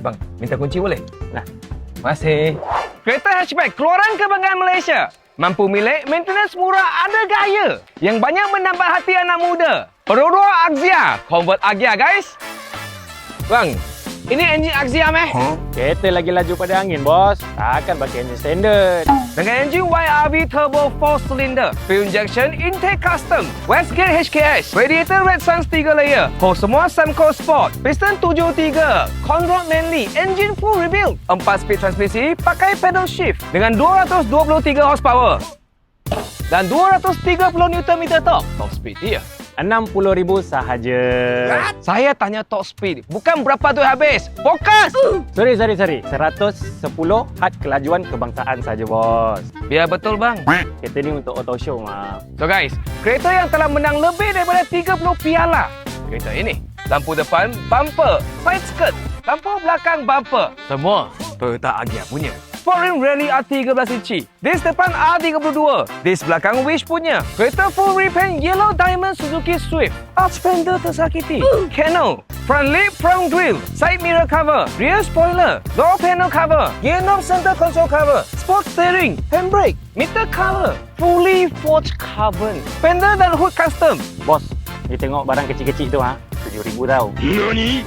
Bang, minta kunci boleh? Nah, masih. Kereta hatchback keluaran kebanggaan Malaysia. Mampu milik, maintenance murah, ada gaya. Yang banyak menambah hati anak muda. Perodua Axia. Convert Axia, guys. Bang, ini enjin Axia meh? Kereta lagi laju pada angin, bos. Takkan pakai enjin standard. Dengan enjin YRV Turbo 4 cylinder, fuel injection, intake custom, Westgate HKS, radiator Red Suns 3 layer, hose semua Samco Sport, piston 73, conrod manly, engine full rebuild, 4 speed transmisi, pakai pedal shift dengan 223 horsepower dan 230 Nm torque. Top speed dia. 60,000 sahaja. Saya tanya top speed, bukan berapa duit habis. Fokus! Sorry. 110 had kelajuan kebangsaan saja, bos. Biar betul bang. Kereta ni untuk auto show, mah. So guys, kereta yang telah menang lebih daripada 30 piala. Kereta ini, lampu depan bumper, side skirt, lampu belakang bumper, semua Toyota Agya punya. Sport rim Rally R13 inci. Disc depan R32. Disc belakang Wish punya. Kereta full repaint yellow diamond Suzuki Swift. Arch fender tersakiti. Kennel. Front lip, front grille. Side mirror cover. Rear spoiler. Door panel cover. Gear knob center console cover. Sport steering. Handbrake. Meter cover. Fully forged carbon. Fender dan hood custom. Bos, dia tengok barang kecil-kecil tu, 7,000 tau.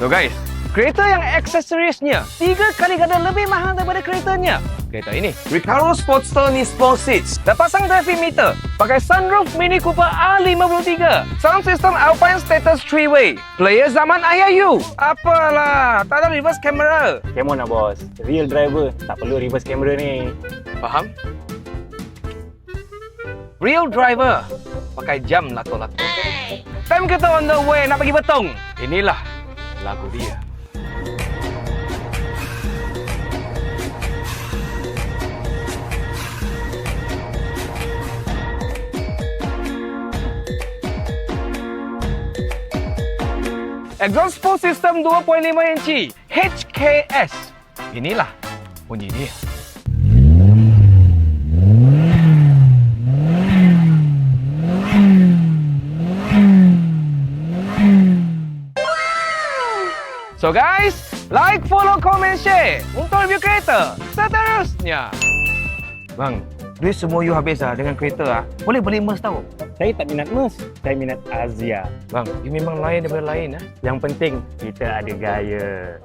So guys, kereta yang aksesorisnya 3 kali ganda lebih mahal daripada keretanya. Kereta ini Recaro Sportster ni Sport Seats. Dah pasang driving meter. Pakai sunroof Mini Cooper R53. Sound system Alpine Status 3-way. Player zaman ayah you. Apalah, tak ada reverse camera. Come on lah, bos. Real driver, tak perlu reverse camera ni. Faham? Real driver. Pakai jam lato-lato. Time kita on the way nak pergi Betong. Inilah lagu dia. Exhaust full system 2.5 inci HKS. Inilah bunyi dia. So guys, like, follow, comment, share untuk review kereta seterusnya. Bang, duit semua you habis dengan kereta Boleh beli Merc tau. Saya tak minat Merc, saya minat Axia. Bang, you memang lain daripada lain Yang penting, kita ada gaya.